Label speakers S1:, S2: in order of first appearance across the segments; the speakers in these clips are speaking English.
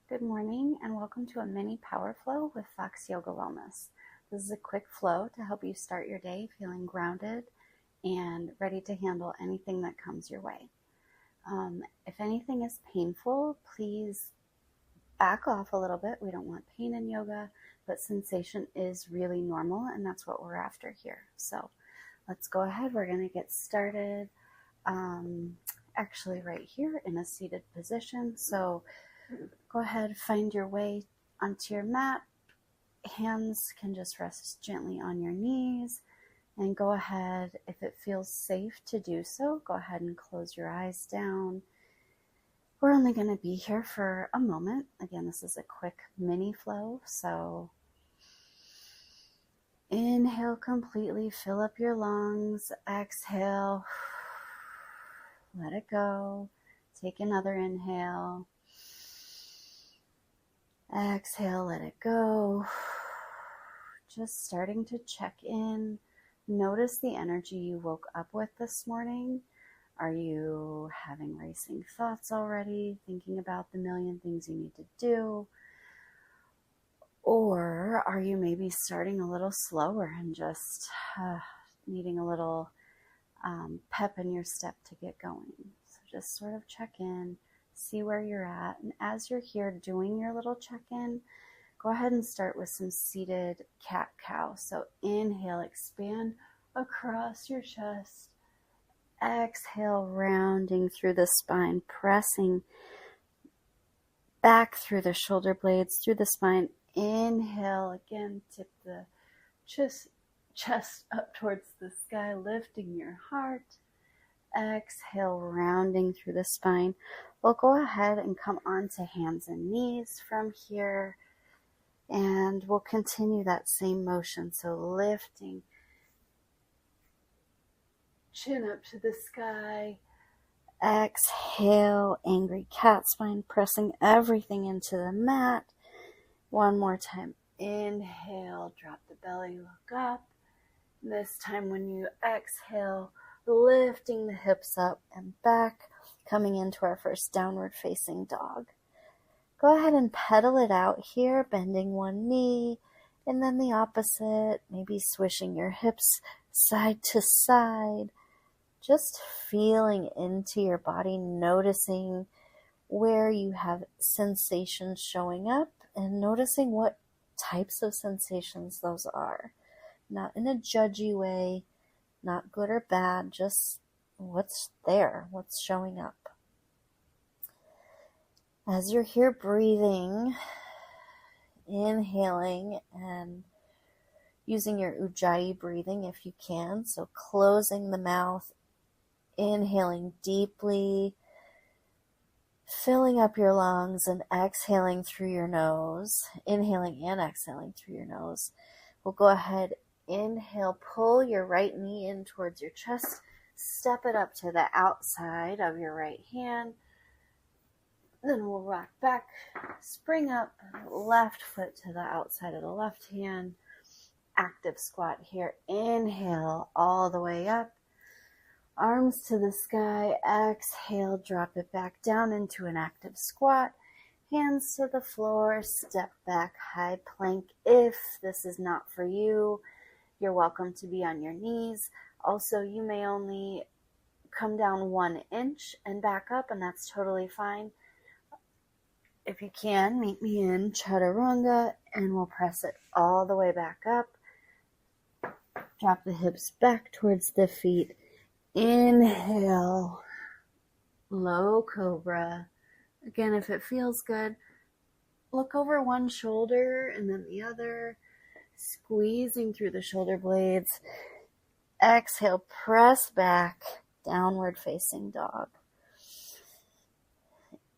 S1: Good morning and welcome to a mini power flow with Fox Yoga Wellness. This is a quick flow to help you start your day feeling grounded and ready to handle anything that comes your way. If anything is painful, please back off a little bit. We don't want pain in yoga, but sensation is really normal and that's what we're after here. So let's go ahead. We're going to get started actually right here in a seated position. So go ahead, find your way onto your mat. Hands can just rest gently on your knees. And go ahead, if it feels safe to do so, go ahead and close your eyes down. We're only going to be here for a moment. Again, this is a quick mini flow. So inhale completely, fill up your lungs. Exhale, let it go. Take another inhale. Exhale, let it go. Just starting to check in. Notice the energy you woke up with this morning. Are you having racing thoughts already, thinking about the million things you need to do? Or are you maybe starting a little slower and just needing a little pep in your step to get going? So just sort of check in. See where you're at. And as you're here doing your little check-in, go ahead and start with some seated cat-cow. So inhale, expand across your chest. Exhale, rounding through the spine, pressing back through the shoulder blades, through the spine. Inhale, again, tip the chest up towards the sky, lifting your heart. Exhale, rounding through the spine. We'll go ahead and come onto hands and knees from here, and we'll continue that same motion. So lifting, chin up to the sky. Exhale, angry cat spine, pressing everything into the mat. One more time. Inhale, drop the belly, look up. This time when you exhale, lifting the hips up and back, coming into our first downward facing dog. Go ahead and pedal it out here, bending one knee and then the opposite, maybe swishing your hips side to side, just feeling into your body, noticing where you have sensations showing up and noticing what types of sensations those are. Not in a judgy way, not good or bad, just what's there, what's showing up. As you're here breathing, inhaling and using your Ujjayi breathing if you can, so closing the mouth, inhaling deeply, filling up your lungs and exhaling through your nose, inhaling and exhaling through your nose. We'll go ahead, inhale, pull your right knee in towards your chest, step it up to the outside of your right hand. Then we'll rock back, spring up, left foot to the outside of the left hand. Active squat here. Inhale all the way up. Arms to the sky. Exhale, drop it back down into an active squat. Hands to the floor. Step back, high plank. If this is not for you, you're welcome to be on your knees. Also, you may only come down 1 inch and back up, and that's totally fine. If you can, meet me in Chaturanga, and we'll press it all the way back up. Drop the hips back towards the feet. Inhale, low cobra. Again, if it feels good, look over one shoulder and then the other, squeezing through the shoulder blades. Exhale, press back, downward facing dog.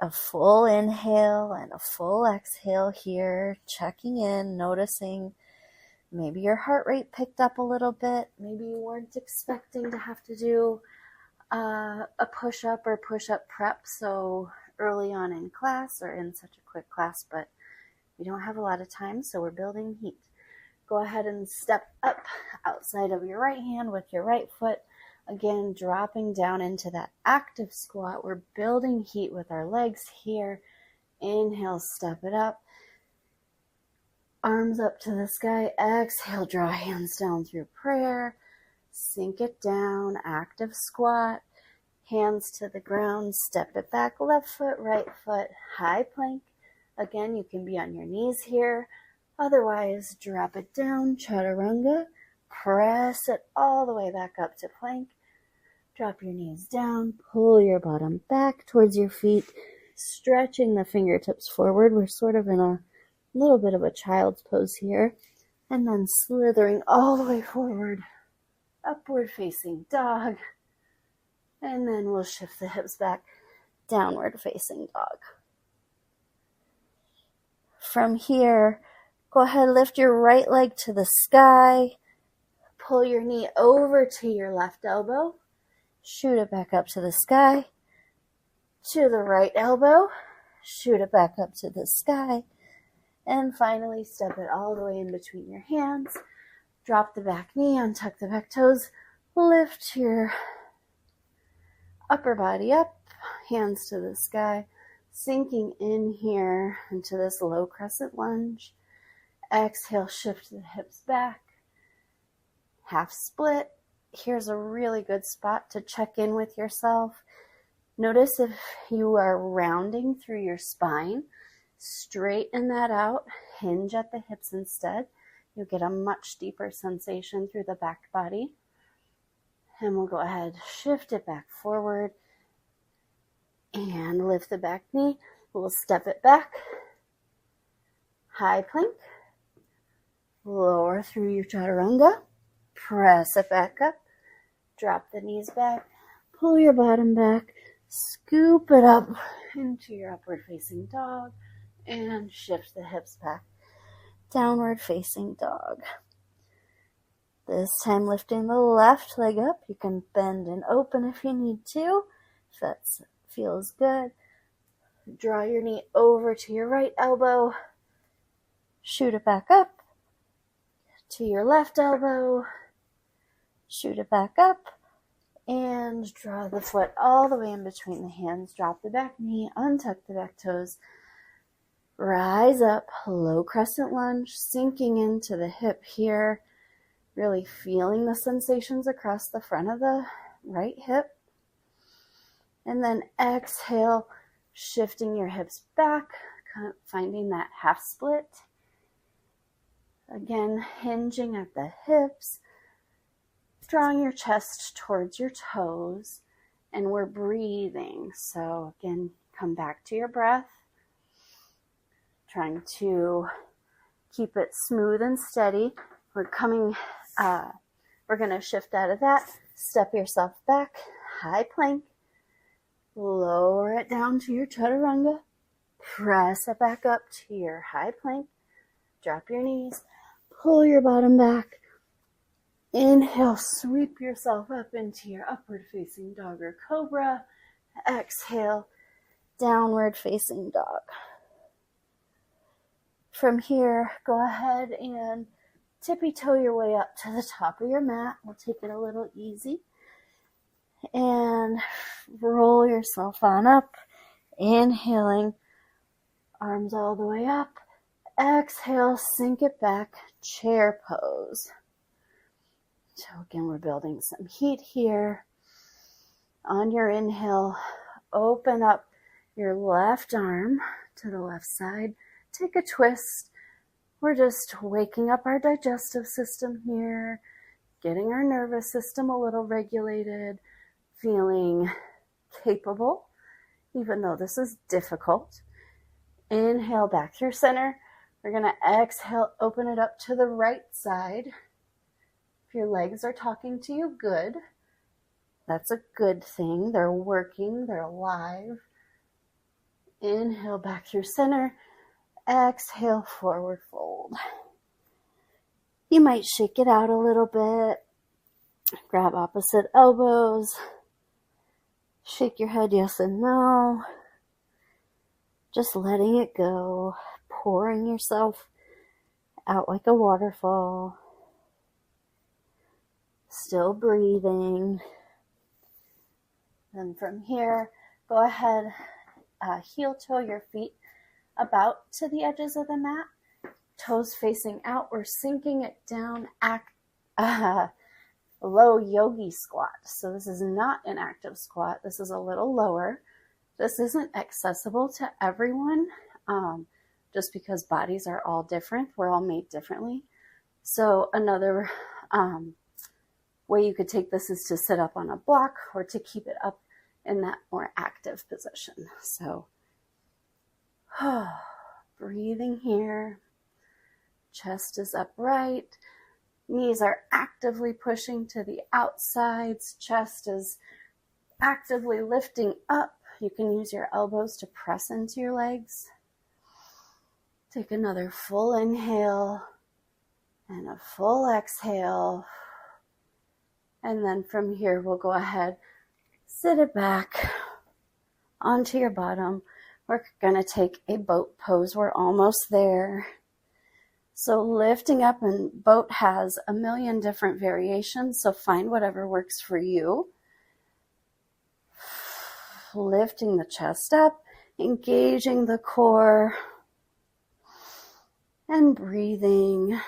S1: A full inhale and a full exhale here, checking in, noticing maybe your heart rate picked up a little bit. Maybe you weren't expecting to have to do a push-up or push-up prep so early on in class or in such a quick class, but we don't have a lot of time, so we're building heat. Go ahead and step up outside of your right hand with your right foot. Again, dropping down into that active squat. We're building heat with our legs here. Inhale, step it up. Arms up to the sky. Exhale, draw hands down through prayer. Sink it down, active squat. Hands to the ground, step it back, left foot, right foot, high plank. Again, you can be on your knees here. Otherwise, drop it down, chaturanga. Press it all the way back up to plank. Drop your knees down, pull your bottom back towards your feet, stretching the fingertips forward. We're sort of in a little bit of a child's pose here. And then slithering all the way forward, upward facing dog. And then we'll shift the hips back, downward facing dog. From here, go ahead, lift your right leg to the sky. Pull your knee over to your left elbow. Shoot it back up to the sky. To the right elbow. Shoot it back up to the sky. And finally, step it all the way in between your hands. Drop the back knee, untuck the back toes. Lift your upper body up, hands to the sky. Sinking in here into this low crescent lunge. Exhale, shift the hips back. Half split. Here's a really good spot to check in with yourself. Notice if you are rounding through your spine. Straighten that out. Hinge at the hips instead. You'll get a much deeper sensation through the back body. And we'll go ahead, shift it back forward. And lift the back knee. We'll step it back. High plank. Lower through your chaturanga. Press it back up. Drop the knees back. Pull your bottom back. Scoop it up into your upward facing dog. And shift the hips back. Downward facing dog. This time lifting the left leg up. You can bend and open if you need to. If that feels good. Draw your knee over to your right elbow. Shoot it back up. To your left elbow. Shoot it back up. And draw the foot all the way in between the hands. Drop the back knee. Untuck the back toes. Rise up. Low crescent lunge. Sinking into the hip here. Really feeling the sensations across the front of the right hip. And then exhale, shifting your hips back, finding that half split. Again, hinging at the hips, drawing your chest towards your toes, and we're breathing. So again, come back to your breath, trying to keep it smooth and steady. We're going to shift out of that. Step yourself back, high plank. Lower it down to your chaturanga. Press it back up to your high plank. Drop your knees. Pull your bottom back. Inhale, sweep yourself up into your upward facing dog or cobra. Exhale, downward facing dog. From here, go ahead and tippy toe your way up to the top of your mat. We'll take it a little easy. And roll yourself on up. Inhaling, arms all the way up. Exhale, sink it back, chair pose. So again, we're building some heat here. On your inhale, open up your left arm to the left side. Take a twist. We're just waking up our digestive system here, getting our nervous system a little regulated, feeling capable, even though this is difficult. Inhale back through center. We're going to exhale, open it up to the right side. If your legs are talking to you, good. That's a good thing. They're working. They're alive. Inhale back through center. Exhale, forward fold. You might shake it out a little bit. Grab opposite elbows. Shake your head yes and no. Just letting it go. Pouring yourself out like a waterfall. Still breathing. Then from here, go ahead, heel toe your feet
S2: about to the edges of the mat, toes facing out. We're sinking it down, low yogi squat. So this is not an active squat. This is a little lower. This isn't accessible to everyone, just because bodies are all different. We're all made differently. So another way you could take this is to sit up on a block or to keep it up in that more active position. So breathing here. Chest is upright. Knees are actively pushing to the outsides. Chest is actively lifting up. You can use your elbows to press into your legs. Take another full inhale and a full exhale. And then from here, we'll go ahead, sit it back onto your bottom. We're going to take a boat pose. We're almost there. So lifting up, and boat has a million different variations, so find whatever works for you. Lifting the chest up, engaging the core, and breathing.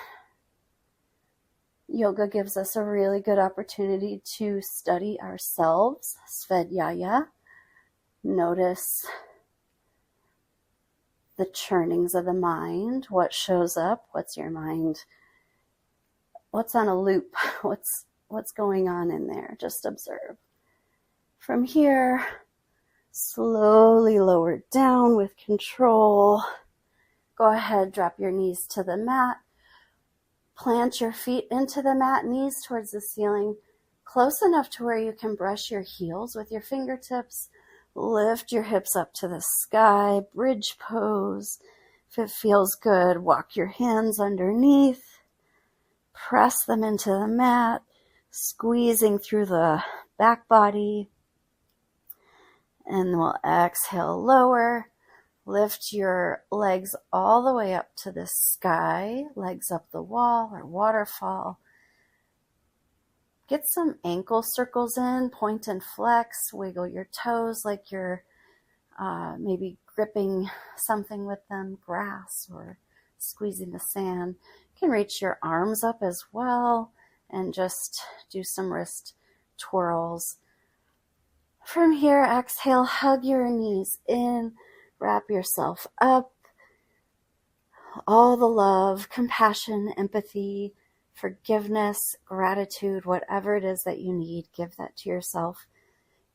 S2: Yoga gives us a really good opportunity to study ourselves, Svadhyaya. Notice the churnings of the mind, what shows up, what's your mind, what's on a loop, what's going on in there. Just observe. From here, slowly lower down with control. Go ahead, drop your knees to the mat. Plant your feet into the mat, knees towards the ceiling, close enough to where you can brush your heels with your fingertips. Lift your hips up to the sky, bridge pose. If it feels good, walk your hands underneath. Press them into the mat, squeezing through the back body. And we'll exhale, lower. Lift your legs all the way up to the sky, legs up the wall or waterfall. Get some ankle circles in, point and flex, wiggle your toes like you're maybe gripping something with them, grass or squeezing the sand. You can reach your arms up as well and just do some wrist twirls. From here, exhale, hug your knees in, wrap yourself up. All the love, compassion, empathy, forgiveness, gratitude, whatever it is that you need, give that to yourself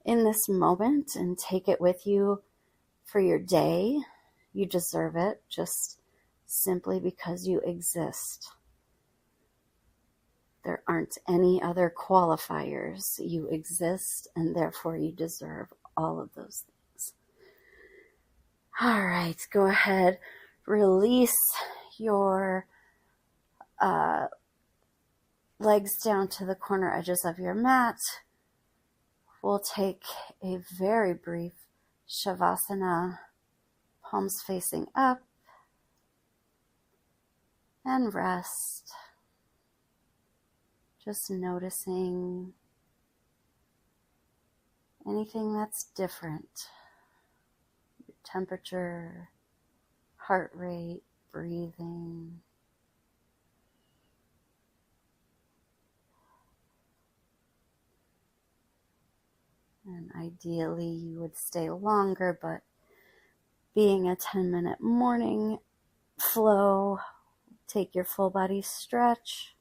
S2: in this moment and take it with you for your day. You deserve it just simply because you exist. There aren't any other qualifiers. You exist and therefore you deserve all of those things. All right, go ahead, release your legs down to the corner edges of your mat. We'll take a very brief Shavasana, palms facing up, and rest. Just noticing anything that's different. Your temperature, heart rate, breathing. And ideally you would stay longer, but being a 10-minute morning flow, take your full body stretch,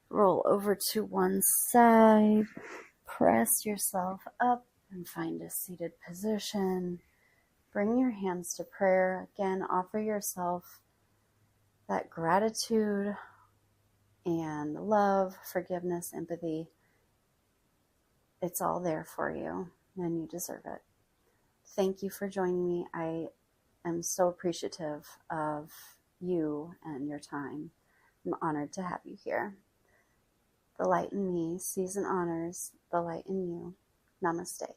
S2: roll over to one side, press yourself up and find a seated position. Bring your hands to prayer. Again, offer yourself that gratitude and love, forgiveness, empathy. It's all there for you, and you deserve it. Thank you for joining me. I am so appreciative of you and your time. I'm honored to have you here. The light in me sees and honors the light in you. Namaste.